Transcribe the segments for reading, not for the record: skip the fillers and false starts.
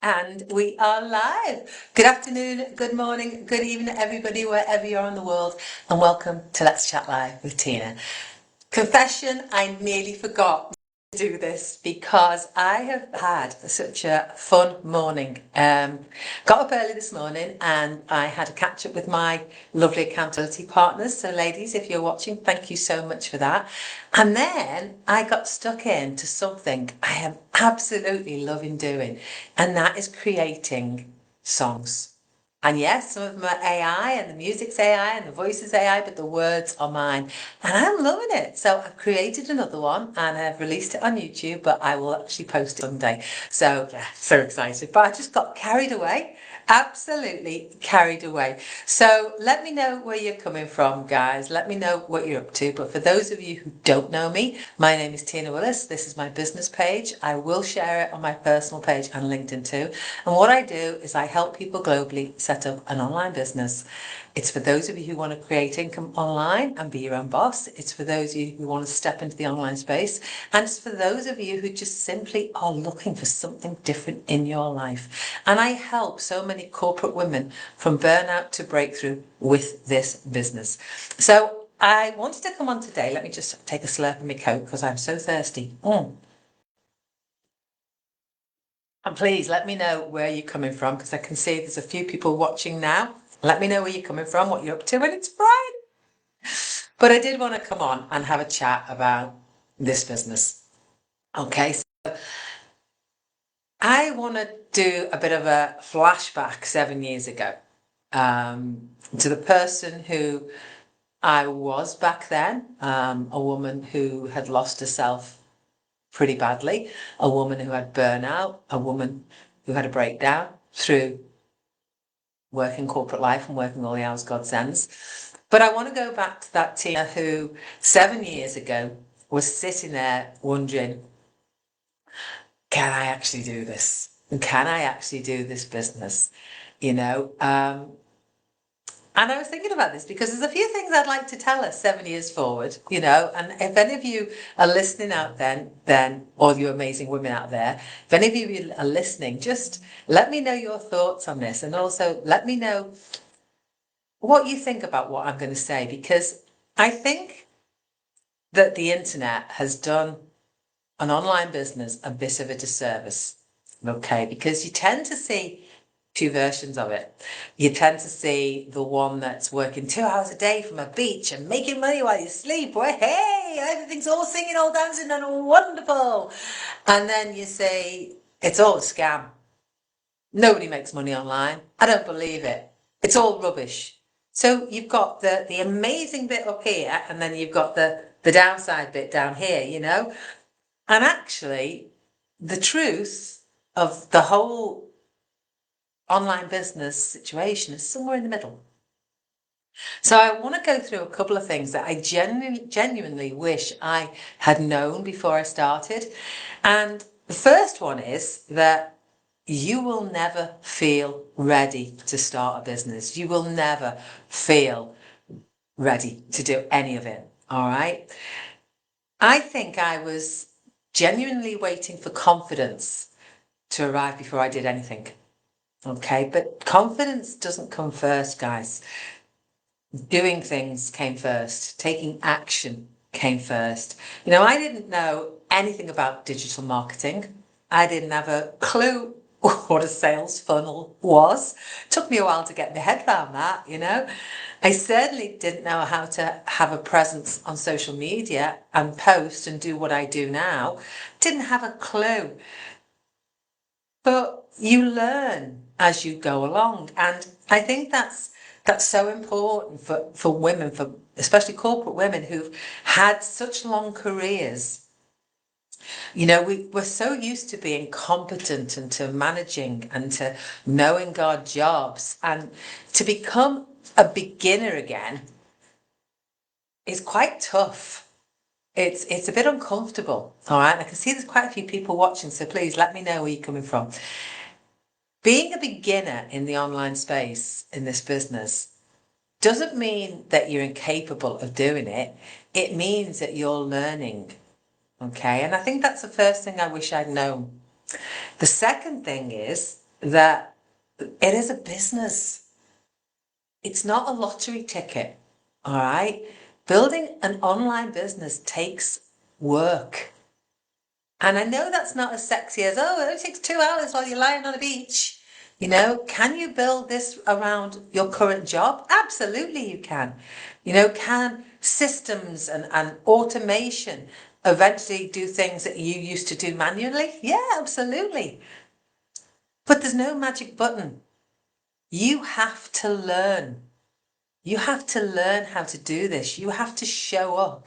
And we are live. Good afternoon, good morning, good evening, everybody, wherever you're in the world, and welcome to Let's Chat Live with Tina. Confession, I nearly forgot to do this because I have had such a fun morning. Got up early this morning and I had a catch up with my lovely accountability partners. So ladies, if you're watching, thank you so much for that. And then I got stuck into something I am absolutely loving doing, and that is creating songs. And yes, some of them are AI and the music's AI and the voice is AI, but the words are mine. And I'm loving it. So I've created another one and I've released it on YouTube, but I will actually post it Sunday. So yeah, so excited. But I just got carried away. Absolutely carried away. So let me know where you're coming from, guys. Let me know what you're up to. But for those of you who don't know me, my name is Tina Willis. This is my business page. I will share it on my personal page and LinkedIn too. And what I do is I help people globally set up an online business. It's for those of you who want to create income online and be your own boss. It's for those of you who want to step into the online space. And it's for those of you who just simply are looking for something different in your life. And I help so many corporate women from burnout to breakthrough with this business. So I wanted to come on today. Let me just take a slurp of my Coke because I'm so thirsty. And please let me know where you're coming from because I can see there's a few people watching now. Let me know where you're coming from, what you're up to, and it's Friday. But I did want to come on and have a chat about this business. Okay, so I want to do a bit of a flashback 7 years ago to the person who I was back then, a woman who had lost herself pretty badly, a woman who had burnout, a woman who had a breakdown through working corporate life and working all the hours God sends. But I want to go back to that Tina who 7 years ago was sitting there wondering, can I actually do this? And can I actually do this business? You know, and I was thinking about this because there's a few things I'd like to tell us 7 years forward, you know, and if any of you are listening out then, all you amazing women out there, if any of you are listening, just let me know your thoughts on this. And also let me know what you think about what I'm going to say, because I think that the internet has done an online business a bit of a disservice. Okay, because you tend to see two versions of it. You tend to see the one that's working 2 hours a day from a beach and making money while you sleep. Well, hey, everything's all singing, all dancing and wonderful. And then you say, it's all a scam. Nobody makes money online. I don't believe it. It's all rubbish. So you've got the amazing bit up here and then you've got the downside bit down here, you know? And actually, the truth of the whole online business situation is somewhere in the middle. So I want to go through a couple of things that I genuinely wish I had known before I started. And the first one is that you will never feel ready to start a business. You will never feel ready to do any of it. All right. I think I was genuinely waiting for confidence to arrive before I did anything. Okay, but confidence doesn't come first, guys. Doing things came first. Taking action came first. You know, I didn't know anything about digital marketing. I didn't have a clue what a sales funnel was. It took me a while to get my head around that, you know. I certainly didn't know how to have a presence on social media and post and do what I do now. Didn't have a clue. But you learn as you go along. And I think that's so important for women, for especially corporate women who've had such long careers. You know, we're so used to being competent and to managing and to knowing our jobs, and to become a beginner again is quite tough. It's a bit uncomfortable, all right? I can see there's quite a few people watching, so please let me know where you're coming from. Being a beginner in the online space in this business doesn't mean that you're incapable of doing it. It means that you're learning. Okay, and I think that's the first thing I wish I'd known. The second thing is that it is a business. It's not a lottery ticket, all right? Building an online business takes work. And I know that's not as sexy as, oh, it only takes 2 hours while you're lying on a beach. You know, can you build this around your current job? Absolutely you can. You know, can systems and automation eventually do things that you used to do manually? Yeah, absolutely. But there's no magic button. You have to learn. You have to learn how to do this. You have to show up.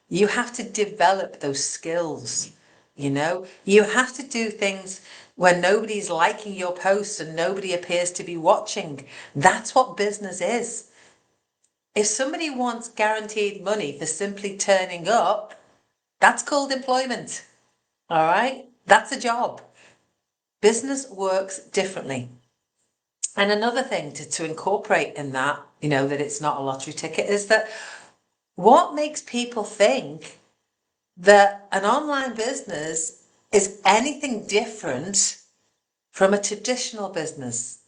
You have to develop those skills. You know, you have to do things when nobody's liking your posts and nobody appears to be watching. That's what business is. If somebody wants guaranteed money for simply turning up, that's called employment. All right? That's a job. Business works differently. And another thing to incorporate in that, you know, that it's not a lottery ticket, is that what makes people think that an online business is anything different from a traditional business?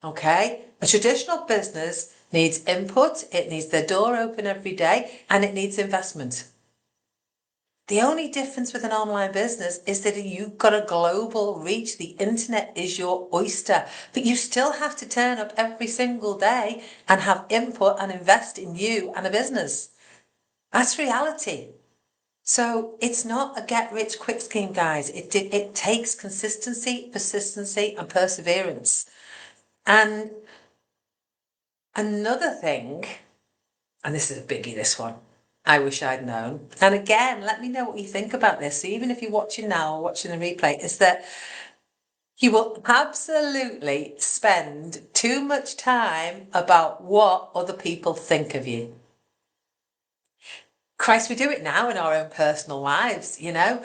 Okay? A traditional business needs input, it needs their door open every day, and it needs investment. The only difference with an online business is that you've got a global reach. The internet is your oyster, but you still have to turn up every single day and have input and invest in you and a business. That's reality. So it's not a get rich quick scheme, guys. It takes consistency, persistency, and perseverance. And another thing, and this is a biggie, this one, I wish I'd known. And again, let me know what you think about this. So even if you're watching now or watching the replay, is that you will absolutely spend too much time about what other people think of you. Christ, we do it now in our own personal lives, you know.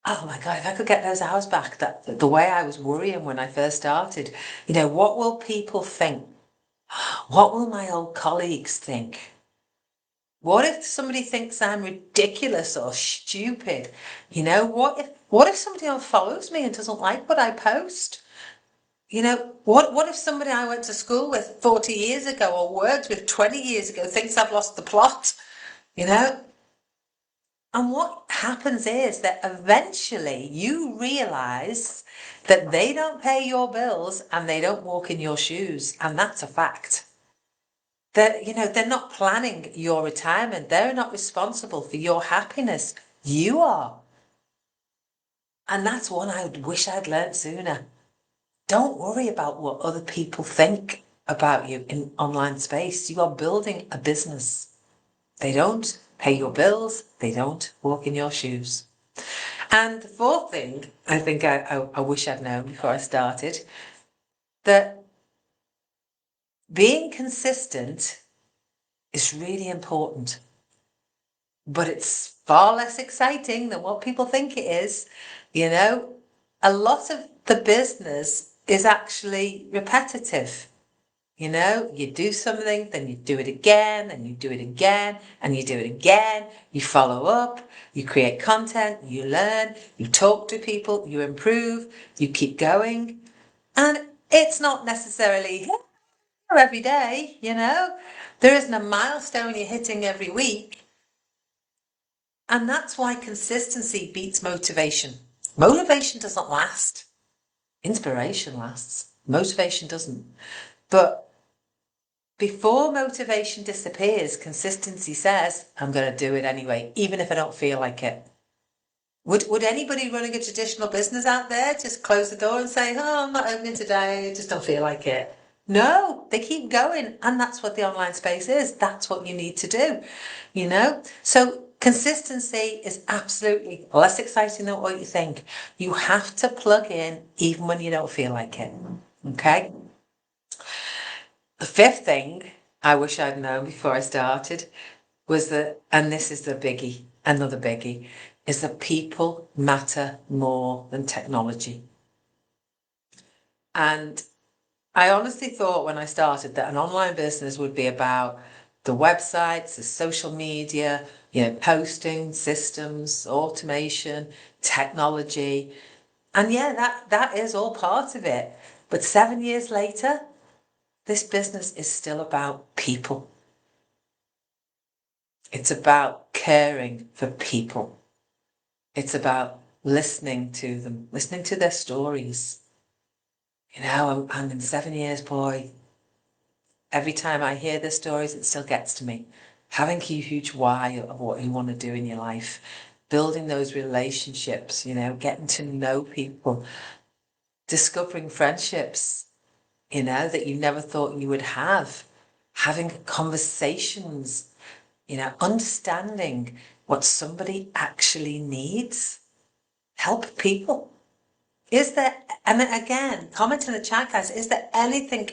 Oh my God, if I could get those hours back, that the way I was worrying when I first started, you know, what will people think? What will my old colleagues think? What if somebody thinks I'm ridiculous or stupid? You know, what if somebody unfollows me and doesn't like what I post? You know, what if somebody I went to school with 40 years ago or worked with 20 years ago thinks I've lost the plot? You know? And what happens is that eventually you realize that they don't pay your bills and they don't walk in your shoes. And that's a fact. That, you know, they're not planning your retirement. They're not responsible for your happiness. You are. And that's one I wish I'd learned sooner. Don't worry about what other people think about you in online space. You are building a business. They don't pay your bills. They don't walk in your shoes. And the fourth thing, I think I wish I'd known before I started, that being consistent is really important, but it's far less exciting than what people think it is. You know, a lot of the business is actually repetitive. You know, you do something, then you do it again, and you do it again, and you do it again. You follow up, you create content, you learn, you talk to people, you improve, you keep going. And it's not necessarily every day, you know. There isn't a milestone you're hitting every week. And that's why consistency beats motivation. Motivation doesn't last. Inspiration lasts. Motivation doesn't. But before motivation disappears, consistency says, I'm going to do it anyway, even if I don't feel like it. Would anybody running a traditional business out there just close the door and say, oh, I'm not opening today, I just don't feel like it? No, they keep going. And that's what the online space is. That's what you need to do, you know? So consistency is absolutely less exciting than what you think. You have to plug in even when you don't feel like it, okay? The fifth thing I wish I'd known before I started was that, and this is the biggie, another biggie, is that people matter more than technology. And I honestly thought when I started that an online business would be about the websites, the social media, you know, posting, systems, automation, technology. And yeah, that is all part of it. But 7 years later, this business is still about people. It's about caring for people. It's about listening to them, listening to their stories. You know, and in 7 years, boy, every time I hear their stories, it still gets to me. Having a huge why of what you want to do in your life, building those relationships, you know, getting to know people, discovering friendships, you know, that you never thought you would have, having conversations, you know, understanding what somebody actually needs. Help people. Is there, and again, comment in the chat, guys, is there anything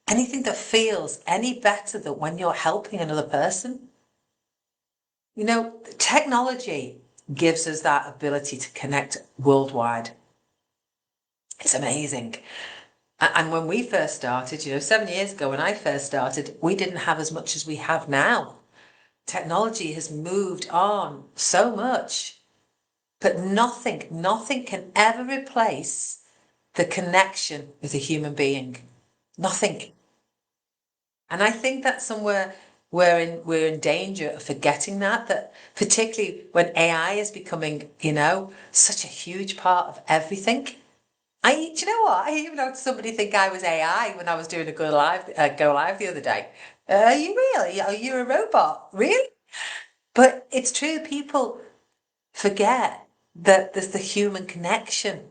that feels any better than when you're helping another person? You know, technology gives us that ability to connect worldwide. It's amazing. And when we first started, you know, 7 years ago when I first started, we didn't have as much as we have now. Technology has moved on so much, but nothing can ever replace the connection with a human being. Nothing. And I think that somewhere we're in danger of forgetting that particularly when AI is becoming, you know, such a huge part of everything. Do you know what? I even had somebody think I was AI when I was doing a go live the other day. Are you really? Are you a robot? Really? But it's true. People forget that there's the human connection.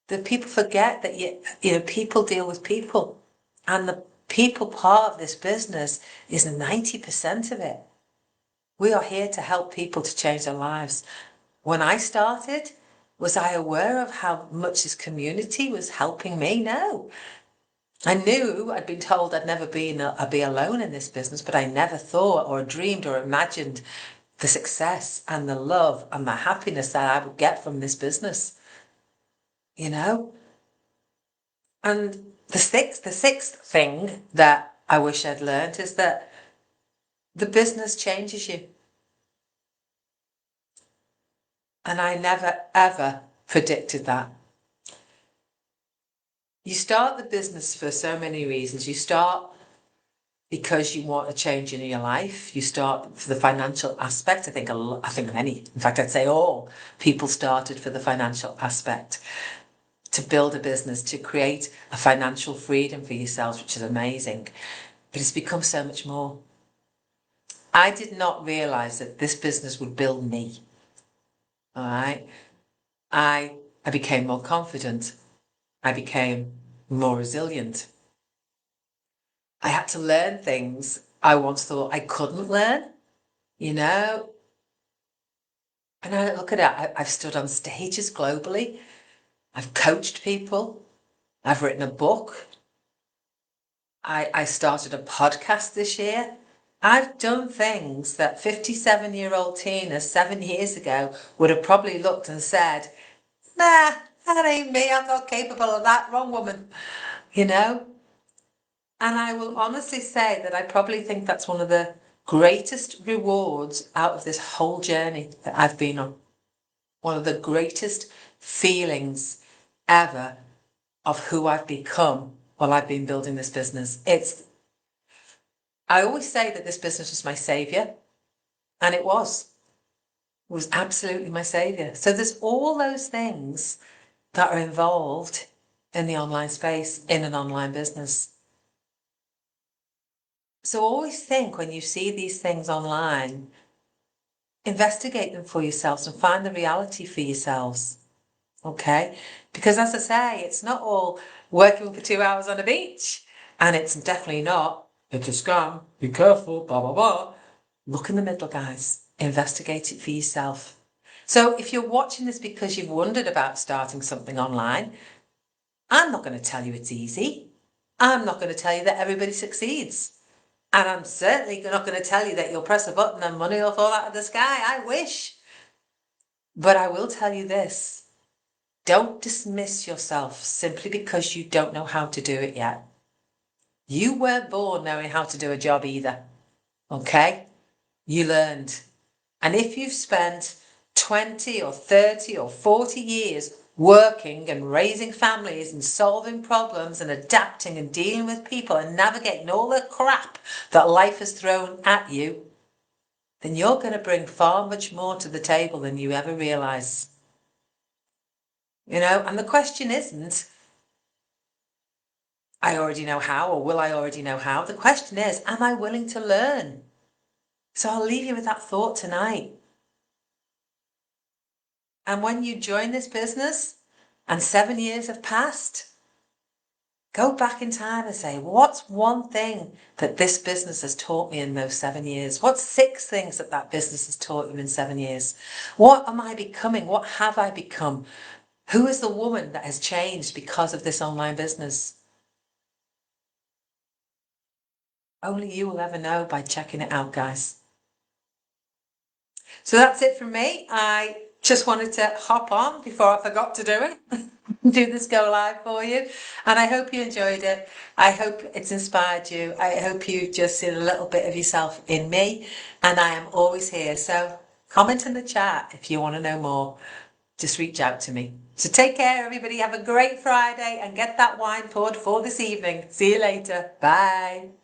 That people forget that you know people deal with people, and the people part of this business is 90% of it. We are here to help people to change their lives. When I started, was I aware of how much this community was helping me? No. I knew I'd been told I'd never be alone in this business, but I never thought or dreamed or imagined the success and the love and the happiness that I would get from this business. You know? And the sixth thing that I wish I'd learned is that the business changes you. And I never, ever predicted that. You start the business for so many reasons. You start because you want a change in your life. You start for the financial aspect. I think many, in fact, I'd say all people started for the financial aspect, to build a business, to create a financial freedom for yourselves, which is amazing. But it's become so much more. I did not realize that this business would build me. All right. I became more confident. I became more resilient. I had to learn things I once thought I couldn't learn, you know. And I look at it, I've stood on stages globally. I've coached people. I've written a book. I started a podcast this year. I've done things that 57-year-old Tina 7 years ago would have probably looked and said, nah, that ain't me. I'm not capable of that. Wrong woman, you know? And I will honestly say that I probably think that's one of the greatest rewards out of this whole journey that I've been on. One of the greatest feelings ever of who I've become while I've been building this business. I always say that this business was my savior, and it was. It was absolutely my savior. So there's all those things that are involved in the online space, in an online business. So always think when you see these things online, investigate them for yourselves and find the reality for yourselves. Okay? Because as I say, it's not all working for 2 hours on a beach. And it's definitely not, it's a scam, be careful, blah, blah, blah. Look in the middle, guys. Investigate it for yourself. So if you're watching this because you've wondered about starting something online, I'm not going to tell you it's easy. I'm not going to tell you that everybody succeeds. And I'm certainly not going to tell you that you'll press a button and money will fall out of the sky. I wish. But I will tell you this. Don't dismiss yourself simply because you don't know how to do it yet. You weren't born knowing how to do a job either. Okay? You learned. And if you've spent 20 or 30 or 40 years working and raising families and solving problems and adapting and dealing with people and navigating all the crap that life has thrown at you, then you're going to bring far much more to the table than you ever realise. And the question isn't, I already know how, or will I already know how? The question is, am I willing to learn? So I'll leave you with that thought tonight. And when you join this business and 7 years have passed, go back in time and say, what's one thing that this business has taught me in those 7 years? What's 6 things that business has taught you in 7 years? What am I becoming? What have I become? Who is the woman that has changed because of this online business? Only you will ever know by checking it out, guys. So that's it from me. I just wanted to hop on before I forgot to do it. Do this go live for you, and I hope you enjoyed it. I hope it's inspired you. I hope you just seen a little bit of yourself in me, and I am always here. So comment in the chat if you want to know more. Just reach out to me. So take care, everybody. Have a great Friday and get that wine poured for this evening. See you later. Bye.